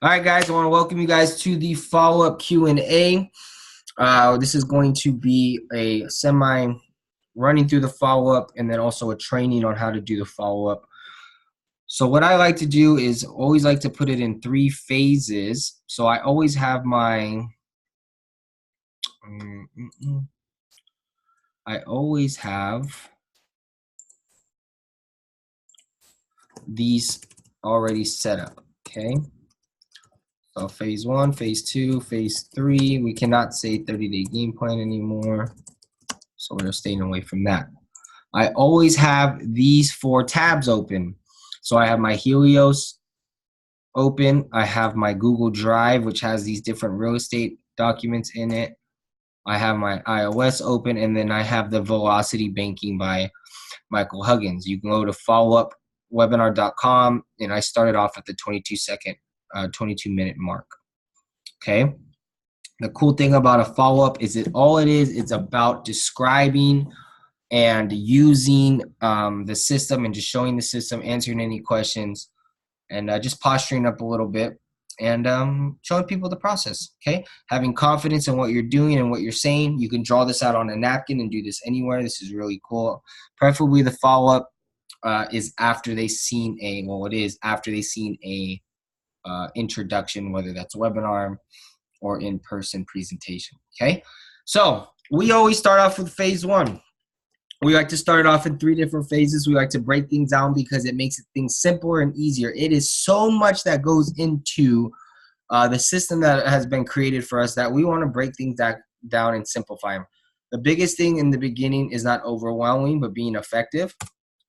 All right, guys, I want to welcome you guys to the follow-up Q&A. This is going to be a running through the follow-up and then also a training on how to do the follow-up. So what I like to do is always like to put it in 3 phases. So I always have these already set up, okay? So phase 1, phase 2, phase 3, we cannot say 30-day game plan anymore. So we're staying away from that. I always have these 4 tabs open. So I have my Helios open. I have my Google Drive, which has these different real estate documents in it. I have my iOS open, and then I have the Velocity Banking by Michael Huggins. You can go to followupwebinar.com, and I started off at the 22-minute mark. Okay. The cool thing about a follow-up is it's about describing and using the system and just showing the system, answering any questions, and just posturing up a little bit and showing people the process, okay? Having confidence in what you're doing and what you're saying. You can draw this out on a napkin and do this anywhere. This is really cool. Preferably the follow-up is after they've seen a introduction, whether that's a webinar or in-person presentation, okay? So we always start off with phase 1. We like to start it off in 3 different phases. We like to break things down because it makes things simpler and easier. It is so much that goes into the system that has been created for us that we want to break things down and simplify them. The biggest thing in the beginning is not overwhelming, but being effective.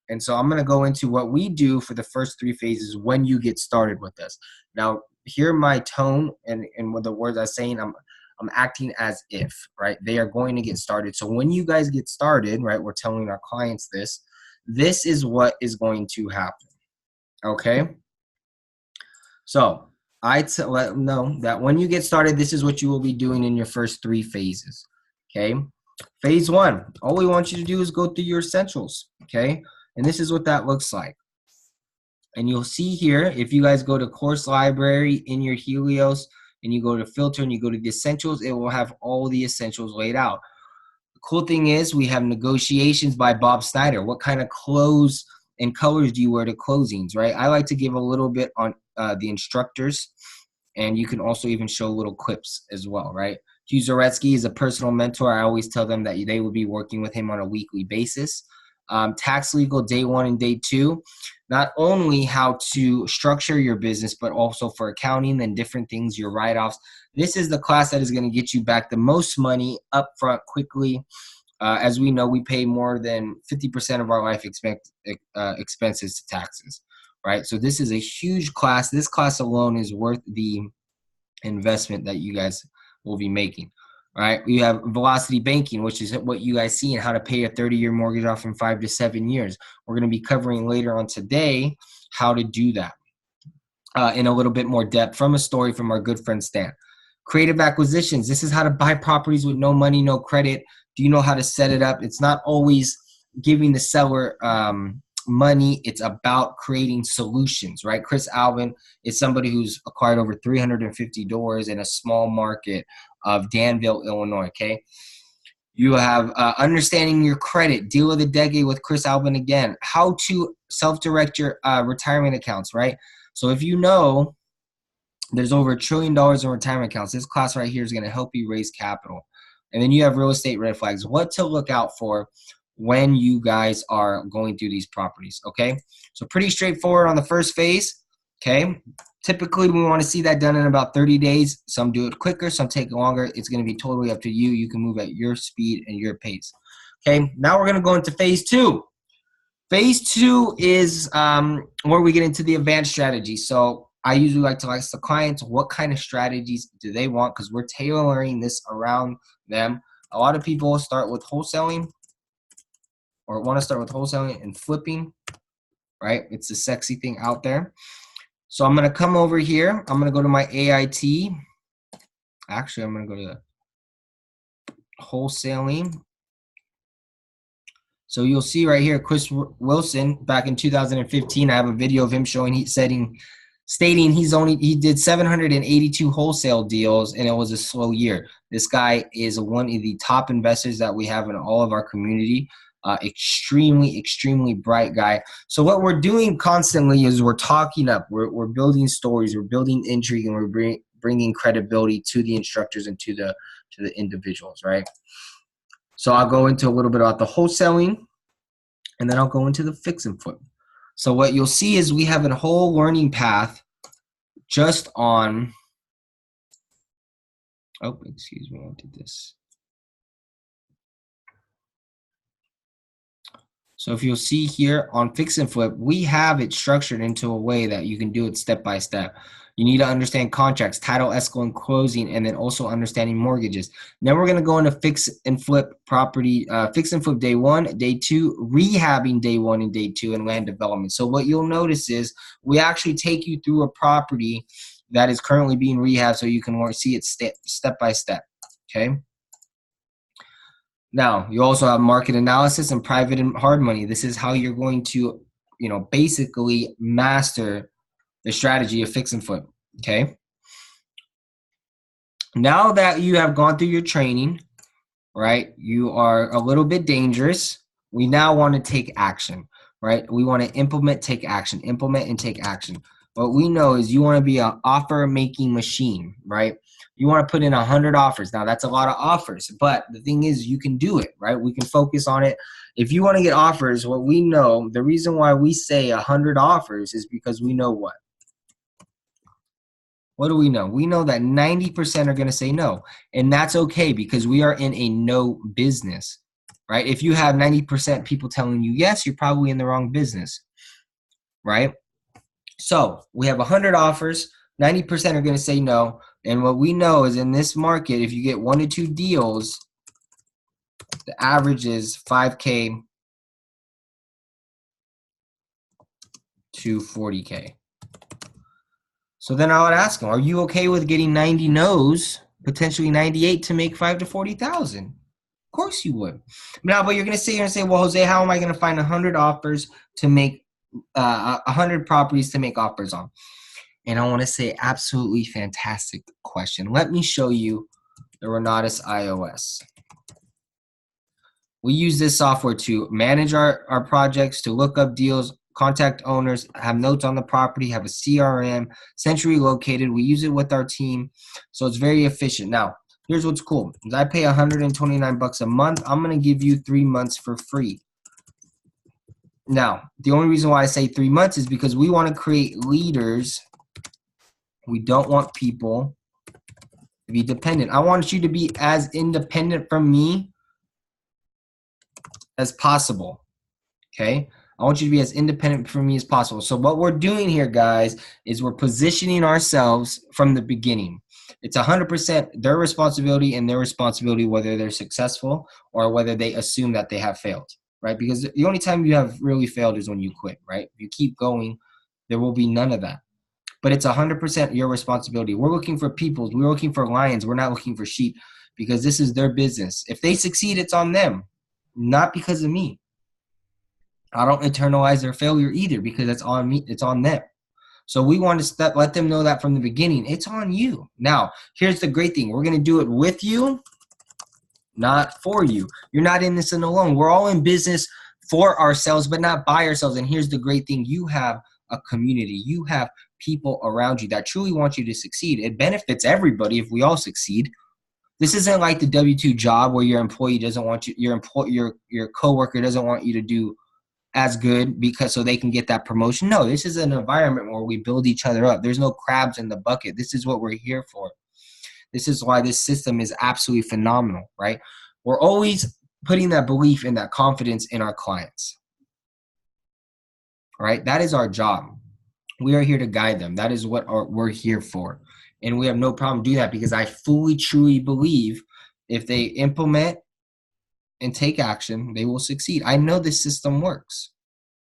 And so I'm going to go into what we do for the first 3 phases when you get started with us. Now, hear my tone and with the words I'm saying, I'm acting as if, right? They are going to get started. So when you guys get started, right, we're telling our clients this is what is going to happen, okay? So I let them know that when you get started, this is what you will be doing in your first 3 phases, okay? Phase 1, all we want you to do is go through your essentials, okay? And this is what that looks like. And you'll see here, if you guys go to course library in your Helios and you go to filter and you go to the essentials, it will have all the essentials laid out. The cool thing is we have negotiations by Bob Snyder. What kind of clothes and colors do you wear to closings, right? I like to give a little bit on the instructors, and you can also even show little clips as well, right? Hugh Zaretsky is a personal mentor. I always tell them that they would be working with him on a weekly basis. Tax Legal Day 1 and Day 2, not only how to structure your business, but also for accounting and different things, your write-offs. This is the class that is going to get you back the most money up front quickly. As we know, we pay more than 50% of our life expenses to taxes, right? So this is a huge class. This class alone is worth the investment that you guys will be making. All right, we have Velocity Banking, which is what you guys see and how to pay a 30-year mortgage off in 5 to 7 years. We're going to be covering later on today how to do that in a little bit more depth from a story from our good friend Stan. Creative acquisitions. This is how to buy properties with no money, no credit. Do you know how to set it up? It's not always giving the seller money. It's about creating solutions, right? Chris Alvin is somebody who's acquired over 350 doors in a small market of Danville, Illinois, okay? You have understanding your credit, deal of the decade with Chris Alvin again, how to self-direct your retirement accounts, right? So if you know there's over $1 trillion in retirement accounts, this class right here is going to help you raise capital. And then you have real estate red flags, what to look out for when you guys are going through these properties, okay? So pretty straightforward on the first phase, okay? Typically, we want to see that done in about 30 days. Some do it quicker, some take longer. It's going to be totally up to you. You can move at your speed and your pace, okay? Now we're going to go into phase 2. Phase 2 is where we get into the advanced strategy. So I usually like to ask the clients what kind of strategies do they want because we're tailoring this around them. A lot of people start with wholesaling or want to start with wholesaling and flipping, right? It's the sexy thing out there. So I'm going to come over here. I'm going to go to my AIT. Actually, I'm going to go to wholesaling. So you'll see right here, Chris Wilson, back in 2015, I have a video of him showing setting stating he did 782 wholesale deals and it was a slow year. This guy is one of the top investors that we have in all of our community. Extremely bright guy. So what we're doing constantly is we're talking up, we're building stories, we're building intrigue, and we're bringing credibility to the instructors and to the individuals, right? So I'll go into a little bit about the wholesaling, and then I'll go into the fix and flip. So what you'll see is we have a whole learning path just on, oh, excuse me, I did this. So if you'll see here on fix and flip, we have it structured into a way that you can do it step by step. You need to understand contracts, title, escrow, and closing, and then also understanding mortgages. Then we're going to go into fix and flip property, fix and flip day 1, day 2, rehabbing day 1 and day 2, and land development. So what you'll notice is we actually take you through a property that is currently being rehabbed so you can see it step by step, okay? Now, you also have market analysis and private and hard money. This is how you're going to, basically master the strategy of fix and flip, okay? Now that you have gone through your training, right, you are a little bit dangerous. We now want to take action, right? We want to implement, take action, implement and take action. What we know is you want to be an offer-making machine, right? You want to put in 100 offers. Now, that's a lot of offers, but the thing is you can do it, right? We can focus on it. If you want to get offers, what we know, the reason why we say 100 offers is because we know what? What do we know? We know that 90% are going to say no, and that's okay because we are in a no business, right? If you have 90% people telling you yes, you're probably in the wrong business, right? So we have 100 offers, 90% are going to say no, and what we know is in this market, if you get 1 to 2 deals, the average is $5K to $40K. So then I would ask them, are you okay with getting 90 no's, potentially 98 to make 5 to 40,000? Of course you would. Now, but you're going to sit here and say, well, Jose, how am I going to find 100 offers to make 100 properties to make offers on? And I want to say absolutely fantastic question. Let me show you the Renatus iOS. We use this software to manage our projects, to look up deals, contact owners, have notes on the property, have a CRM, centrally located. We use it with our team, so it's very efficient. Now, here's what's cool. Is I pay $129 a month. I'm going to give you 3 months for free. Now, the only reason why I say 3 months is because we want to create leaders. We don't want people to be dependent. I want you to be as independent from me as possible, okay? I want you to be as independent from me as possible. So what we're doing here, guys, is we're positioning ourselves from the beginning. It's 100% their responsibility and their responsibility whether they're successful or whether they assume that they have failed, right? Because the only time you have really failed is when you quit, right? If you keep going, there will be none of that. But it's 100% your responsibility. We're looking for peoples. We're looking for lions. We're not looking for sheep because this is their business. If they succeed, it's on them, not because of me. I don't internalize their failure either because it's on me. It's on them. So we want to let them know that from the beginning. It's on you. Now, here's the great thing. We're going to do it with you, not for you. You're not in this alone. We're all in business for ourselves, but not by ourselves. And here's the great thing. You have a community. You have people around you that truly want you to succeed. It benefits everybody if we all succeed. This isn't like the W-2 job where your employee doesn't want you, your coworker doesn't want you to do as good because so they can get that promotion. No, this is an environment where we build each other up. There's no crabs in the bucket. This is what we're here for. This is why this system is absolutely phenomenal, right? We're always putting that belief and that confidence in our clients, right? That is our job. We are here to guide them. That is what we're here for. And we have no problem doing that because I fully, truly believe if they implement and take action, they will succeed. I know this system works.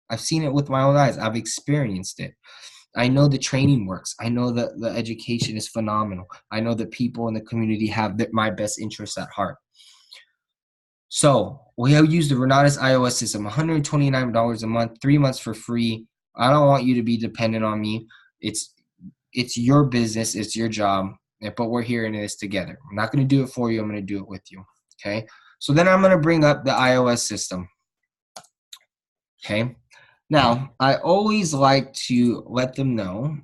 I've seen it with my own eyes. I've experienced it. I know the training works. I know that the education is phenomenal. I know that people in the community have my best interests at heart. So we have used the Renatus iOS system, $129 a month, 3 months for free. I don't want you to be dependent on me. it's your business, it's your job, but we're here in this together. I'm not going to do it for you. I'm going to do it with you. Okay. So then I'm going to bring up the iOS system. Okay. Now, I always like to let them know,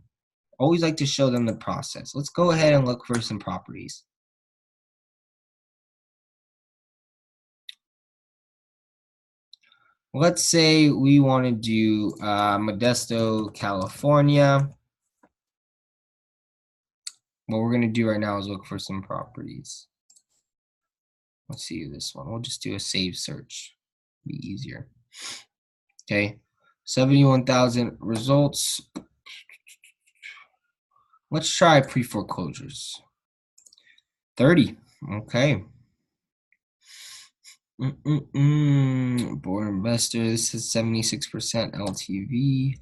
always like to show them the process. Let's go ahead and look for some properties. Let's say we want to do Modesto, California. What we're going to do right now is look for some properties. Let's see this one. We'll just do a save search. Be easier. Okay. 71,000 results. Let's try pre-foreclosures. 30. Okay. Born investor. This is 76% LTV.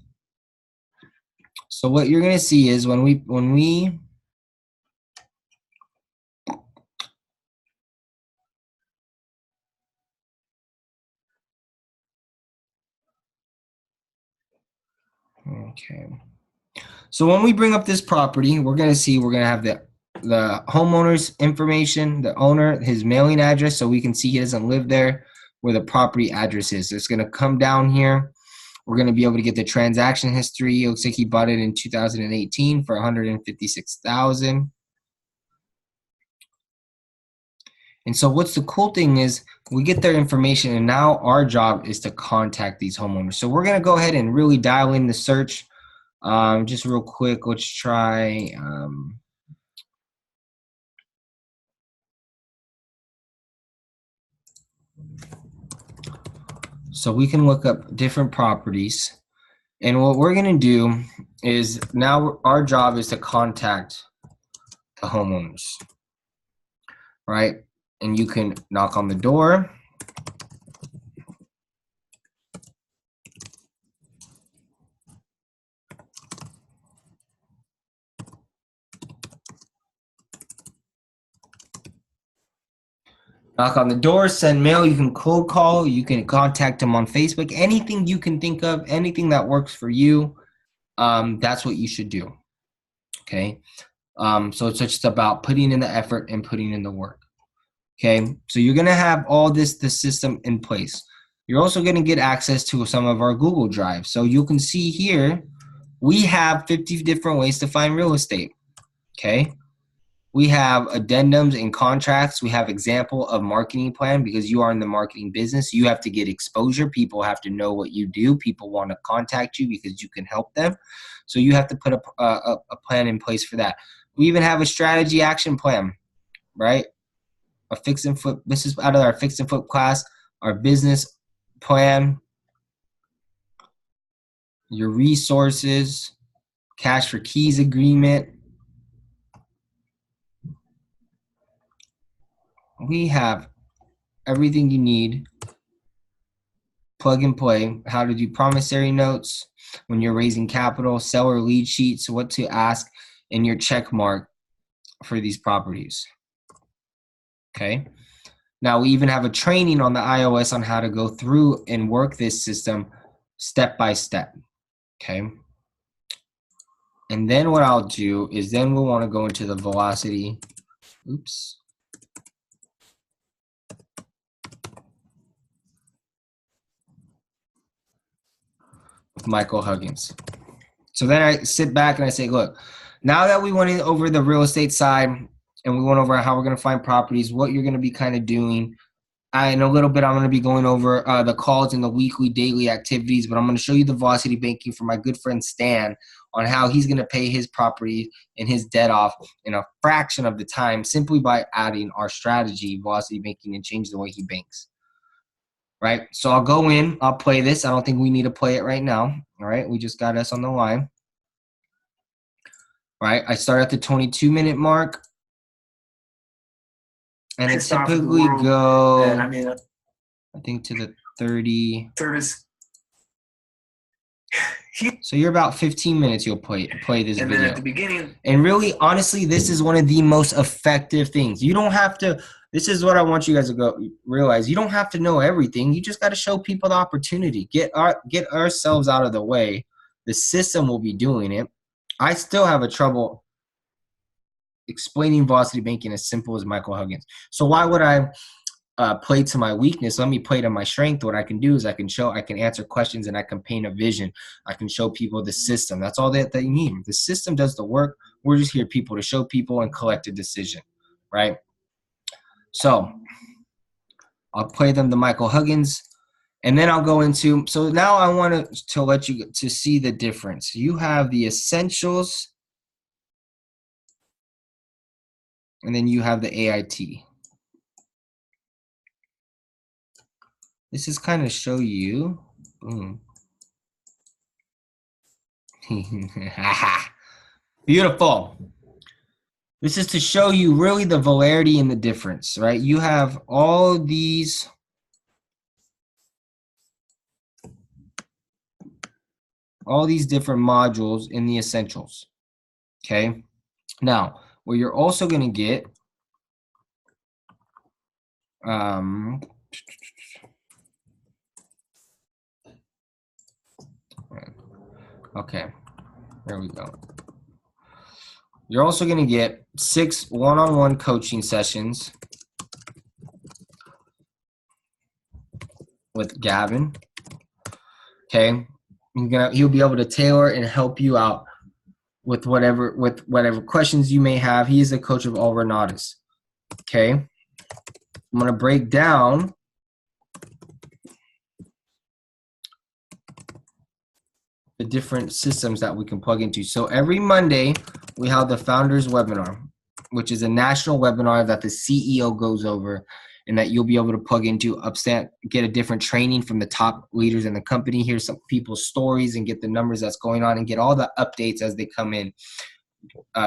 So what you're going to see is when we okay. So when we bring up this property, we're going to have the homeowner's information, the owner, his mailing address, so we can see he doesn't live there, where the property address is. So it's going to come down here. We're going to be able to get the transaction history. It looks like he bought it in 2018 for $156,000. And so what's the cool thing is we get their information, and now our job is to contact these homeowners. So we're going to go ahead and really dial in the search. Just real quick, let's try so we can look up different properties. And what we're going to do is now our job is to contact the homeowners, right? And you can knock on the door. Knock on the door, send mail, you can cold call, you can contact them on Facebook, anything you can think of, anything that works for you, that's what you should do, okay? So it's just about putting in the effort and putting in the work, okay? So you're gonna have all the system in place. You're also gonna get access to some of our Google Drive. So you can see here, we have 50 different ways to find real estate, okay? We have addendums and contracts. We have example of marketing plan because you are in the marketing business. You have to get exposure. People have to know what you do. People want to contact you because you can help them. So you have to put a plan in place for that. We even have a strategy action plan, right? A fix and flip. This is out of our fix and flip class. Our business plan, your resources, cash for keys agreement. We have everything you need. Plug and play. How to do promissory notes when you're raising capital, seller lead sheets, what to ask, and your check mark for these properties. Okay. Now we even have a training on the iOS on how to go through and work this system step by step. Okay. And then what I'll do is then we'll want to go into the velocity. Oops. Michael Huggins. So then I sit back and I say, look, now that we went over the real estate side and we went over how we're going to find properties, what you're going to be kind of doing, in a little bit I'm going to be going over the calls and the weekly, daily activities, but I'm going to show you the velocity banking for my good friend Stan on how he's going to pay his property and his debt off in a fraction of the time simply by adding our strategy, velocity banking, and change the way he banks. Right, so I'll go in, I'll play this. I don't think we need to play it right now. All right, we just got us on the line. Right, I start at the 22-minute mark. And it typically go, I think, to the 30. Service. So you're about 15 minutes you'll play this video. Then at the beginning. And really, honestly, this is one of the most effective things. You don't have to. This is what I want you guys to go realize. You don't have to know everything. You just got to show people the opportunity. Get ourselves out of the way. The system will be doing it. I still have a trouble explaining velocity banking as simple as Michael Huggins. So why would I play to my weakness? Let me play to my strength. What I can do is I can answer questions, and I can paint a vision. I can show people the system. That's all that you need. The system does the work. We're just here people to show people and collect a decision, right? So I'll play them to Michael Huggins, and then I'll go into, so now I want to let you to see the difference. You have the essentials, and then you have the AIT. This is kind of show you. Boom. Beautiful. This is to show you really the variety and the difference, right? You have all these different modules in the essentials, okay? Now, what you're also going to get, okay, there we go. You're also going to get 6 one-on-one coaching sessions with Gavin, okay? He'll be able to tailor and help you out with whatever questions you may have. He is a coach of all Renatas, okay? I'm going to break down the different systems that we can plug into. So every Monday, we have the Founders Webinar, which is a national webinar that the CEO goes over and that you'll be able to plug into, get a different training from the top leaders in the company, hear some people's stories and get the numbers that's going on and get all the updates as they come in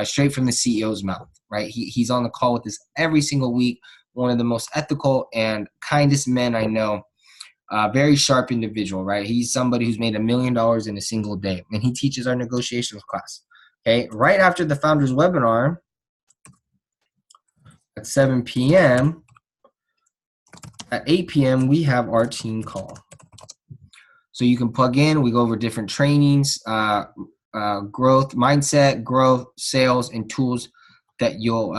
straight from the CEO's mouth, right? He's on the call with us every single week, one of the most ethical and kindest men I know. Very sharp individual, right? He's somebody who's made $1 million in a single day, and he teaches our negotiations class. Okay, right after the Founders Webinar at 7 p.m., at 8 p.m., we have our team call. So you can plug in. We go over different trainings, growth, mindset, growth, sales, and tools that you'll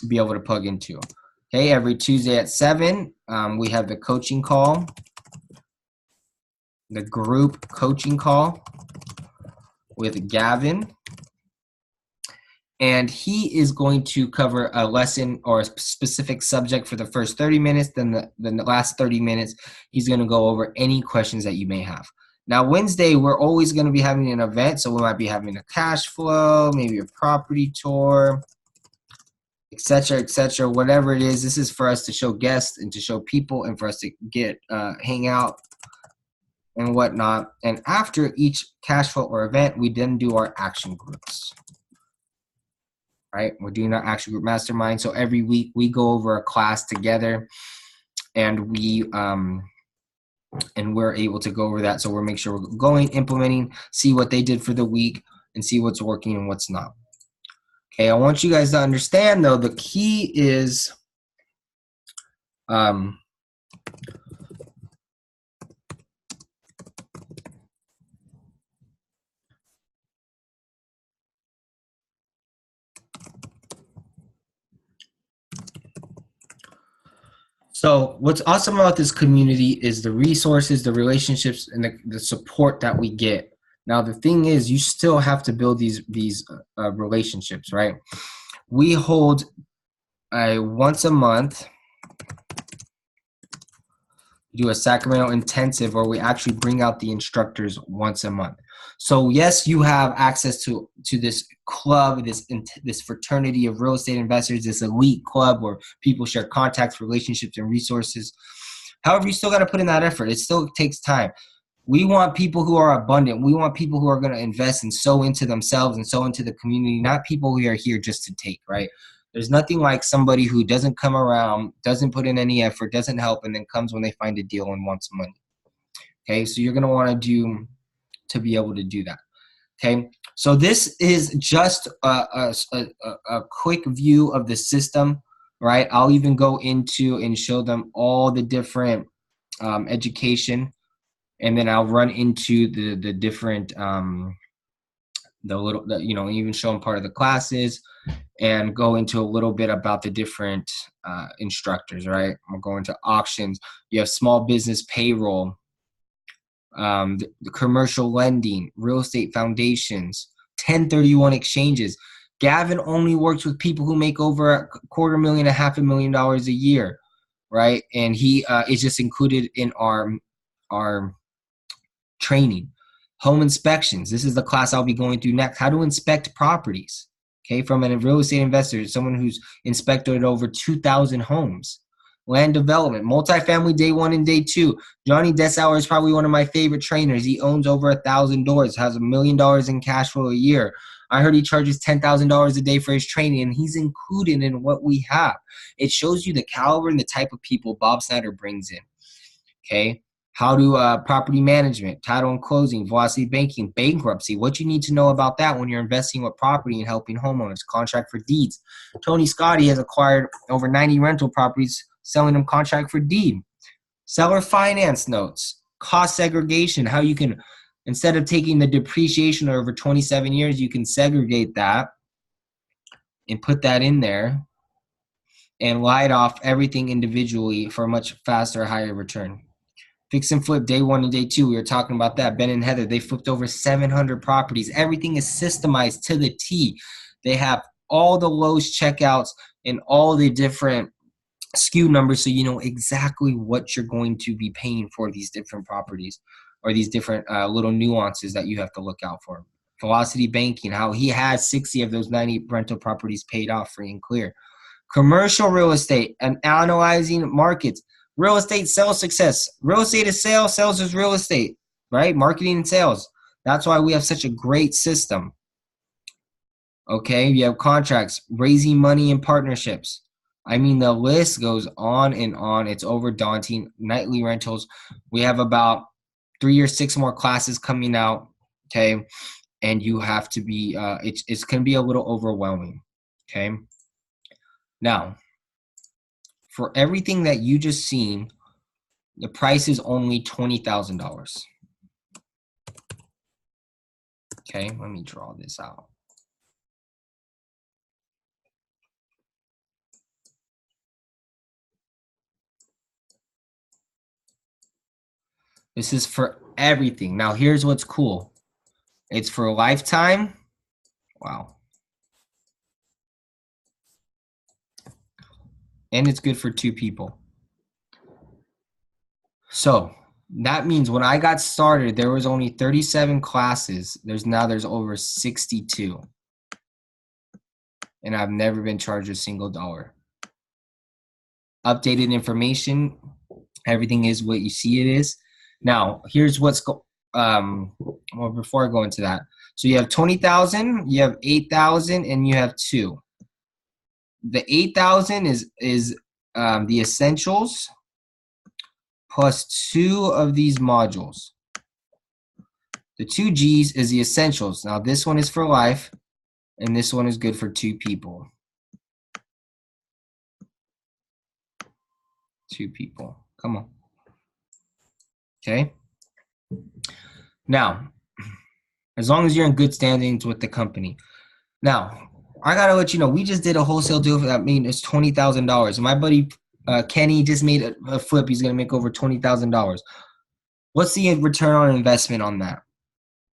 be able to plug into. Okay, every Tuesday at 7, we have the coaching call, the group coaching call with Gavin. And he is going to cover a lesson or a specific subject for the first 30 minutes. Then the last 30 minutes, he's going to go over any questions that you may have. Now, Wednesday, we're always going to be having an event. So we might be having a cash flow, maybe a property tour, etc., whatever it is. This is for us to show guests and to show people and for us to get hang out and whatnot. And after each cash flow or event, we then do our action groups. Right, we're doing our action group mastermind. So every week we go over a class together, and we're able to go over that. So we're making sure we're going, implementing, see what they did for the week, and see what's working and what's not. Okay, I want you guys to understand though, the key is so what's awesome about this community is the resources, the relationships, and the support that we get. Now, the thing is, you still have to build these relationships, right? We hold a once a month, do a Sacramento intensive where we actually bring out the instructors once a month. So yes, you have access to this club, this fraternity of real estate investors, this elite club where people share contacts, relationships, and resources. However, you still got to put in that effort. It still takes time. We want people who are abundant. We want people who are going to invest and sow into themselves and sow into the community, not people who are here just to take, right? There's nothing like somebody who doesn't come around, doesn't put in any effort, doesn't help, and then comes when they find a deal and wants money. Okay, so you're going to want to be able to do that. Okay, so this is just a quick view of the system, right? I'll even go into and show them all the different education, and then I'll run into the different even show them part of the classes and go into a little bit about the different instructors, right? We'll go into auctions. You have small business payroll, the commercial lending, real estate foundations, 1031 exchanges. Gavin only works with people who make over $250,000 to $500,000 a year, right? And he is just included in our training. Home inspections. This is the class I'll be going through next. How to inspect properties. Okay, from a real estate investor, someone who's inspected over 2,000 homes. Land development, multifamily day 1 and day 2. Johnny Dessauer is probably one of my favorite trainers. He owns over 1,000 doors, has $1 million in cash flow a year. I heard he charges $10,000 a day for his training, and he's included in what we have. It shows you the caliber and the type of people Bob Snyder brings in. Okay. How to property management, title and closing, velocity banking, bankruptcy. What you need to know about that when you're investing with property and helping homeowners. Contract for deeds. Tony Scotti has acquired over 90 rental properties, selling them contract for deed. Seller finance notes. Cost segregation. How you can, instead of taking the depreciation over 27 years, you can segregate that and put that in there and light off everything individually for a much faster, higher return. Fix and flip day 1 and day 2. We were talking about that. Ben and Heather, they flipped over 700 properties. Everything is systemized to the T. They have all the Lowe's checkouts and all the different SKU numbers, so you know exactly what you're going to be paying for these different properties or these different little nuances that you have to look out for. Velocity banking, how he has 60 of those 90 rental properties paid off free and clear. Commercial real estate and analyzing markets. Real estate sales success. Real estate is sales. Sales is real estate, right? Marketing and sales. That's why we have such a great system. Okay, you have contracts, raising money and partnerships. I mean, the list goes on and on. It's over daunting. Nightly rentals. We have about 3 or 6 more classes coming out. Okay, and you have to be. It's going to be a little overwhelming. Okay. Now, for everything that you just seen, the price is only $20,000. Okay, let me draw this out. This is for everything. Now, here's what's cool. It's for a lifetime. Wow. And it's good for 2 people. So that means when I got started, there was only 37 classes. There's over 62. And I've never been charged a single dollar. Updated information. Everything is what you see it is. Now, here's what's well, before I go into that. So you have 20,000, you have 8,000, and you have 2. The 8,000 is the essentials plus 2 of these modules. The 2 G's is the essentials. Now this one is for life, and this one is good for 2 people. 2 people. Come on. Okay. Now, as long as you're in good standings with the company. Now, I gotta let you know, we just did a wholesale deal for that mean it's $20,000. My buddy Kenny just made a flip. He's gonna make over $20,000. What's the return on investment on that?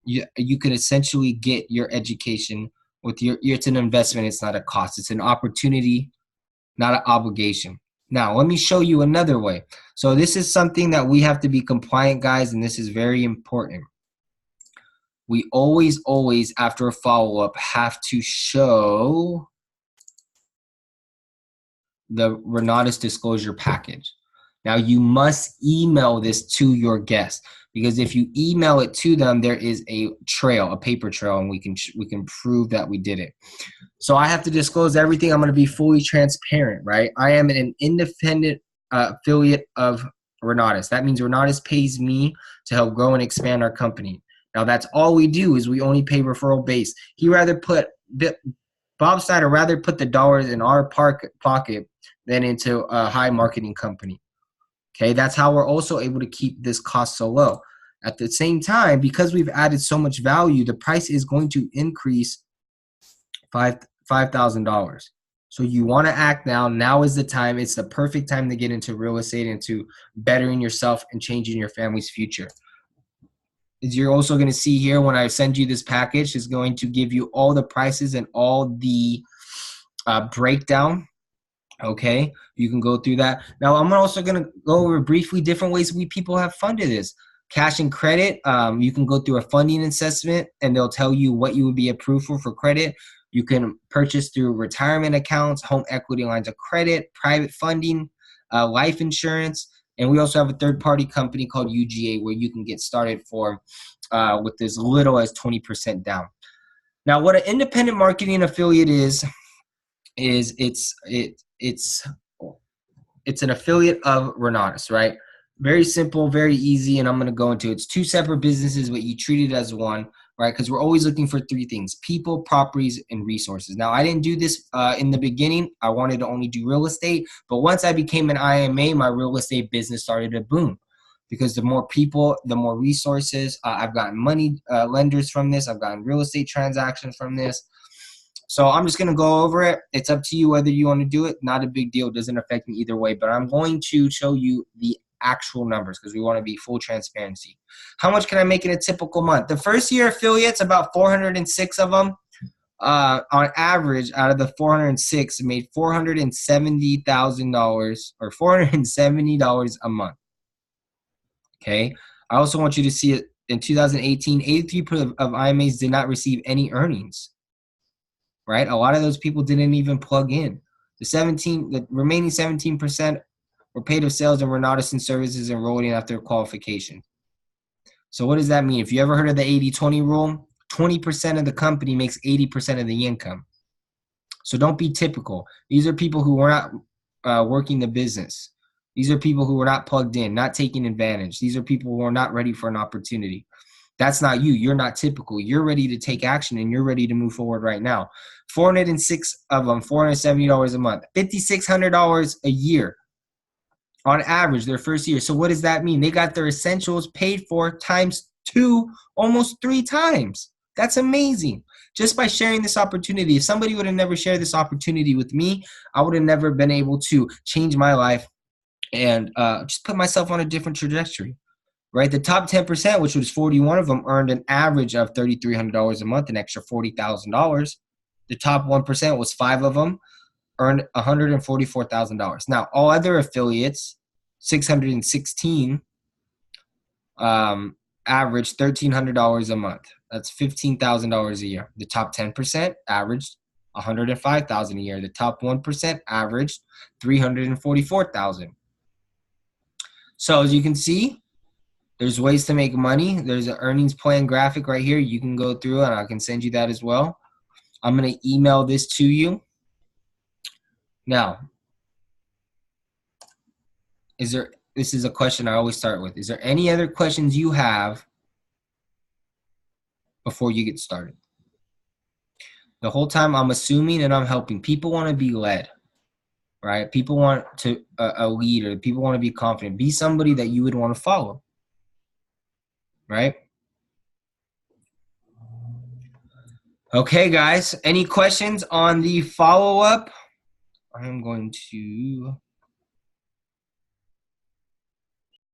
You could essentially get your education with it's an investment. It's not a cost. It's an opportunity, not an obligation. Now, let me show you another way. So this is something that we have to be compliant, guys, and this is very important. We always, after a follow-up, have to show the Renatus disclosure package. Now, you must email this to your guest, because if you email it to them, there is a trail, a paper trail, and we can prove that we did it. So I have to disclose everything. I'm going to be fully transparent, right? I am an independent affiliate of Renatus. That means Renatus pays me to help grow and expand our company. Now, that's all we do is we only pay referral base. Bob Snyder rather put the dollars in our pocket than into a high marketing company. Okay, that's how we're also able to keep this cost so low. At the same time, because we've added so much value, the price is going to increase $5,000. So you want to act now. Now is the time. It's the perfect time to get into real estate and to bettering yourself and changing your family's future. As you're also going to see here, when I send you this package, is going to give you all the prices and all the breakdown. Okay, you can go through that. Now, I'm also going to go over briefly different ways people have funded this. Cash and credit, you can go through a funding assessment, and they'll tell you what you would be approved for credit. You can purchase through retirement accounts, home equity lines of credit, private funding, life insurance. And we also have a third-party company called UGA where you can get started for with as little as 20% down. Now, what an independent marketing affiliate is it's an affiliate of Renatus, right? Very simple, very easy, and I'm going to go into it. It's two separate businesses, but you treat it as one, right? Because we're always looking for three things: people, properties, and resources. Now, I didn't do this in the beginning. I wanted to only do real estate, but once I became an IMA, my real estate business started to boom. Because the more people, the more resources. I've gotten money lenders from this. I've gotten real estate transactions from this. So I'm just going to go over it. It's up to you whether you want to do it. Not a big deal. It doesn't affect me either way. But I'm going to show you the actual numbers because we want to be full transparency. How much can I make in a typical month? The first year affiliates, about 406 of them. On average, out of the 406, made $470,000 or $470 a month. Okay. I also want you to see it in 2018, 83% of IMAs did not receive any earnings. Right? A lot of those people didn't even plug in. The remaining 17% were paid of sales and were Renatus and services enrolled in after qualification. So what does that mean? If you ever heard of the 80-20 rule, 20% of the company makes 80% of the income. So don't be typical. These are people who were not working the business. These are people who were not plugged in, not taking advantage. These are people who are not ready for an opportunity. That's not you. You're not typical. You're ready to take action, and you're ready to move forward right now. 406 of them, $470 a month, $5,600 a year on average their first year. So what does that mean? They got their essentials paid for times 2, almost 3 times. That's amazing. Just by sharing this opportunity. If somebody would have never shared this opportunity with me, I would have never been able to change my life and just put myself on a different trajectory. Right, the top 10%, which was 41 of them, earned an average of $3,300 a month, an extra $40,000. The top 1% was 5 of them, earned $144,000. Now, all other affiliates, 616, averaged $1,300 a month. That's $15,000 a year. The top 10% averaged $105,000 a year. The top 1% averaged $344,000. So as you can see, there's ways to make money. There's an earnings plan graphic right here. You can go through and I can send you that as well. I'm going to email this to you. Now, this is a question I always start with. Is there any other questions you have before you get started? The whole time I'm assuming and I'm helping. People want to be led, right? People want to a leader. People want to be confident. Be somebody that you would want to follow. Right? Okay, guys. Any questions on the follow-up? I'm going to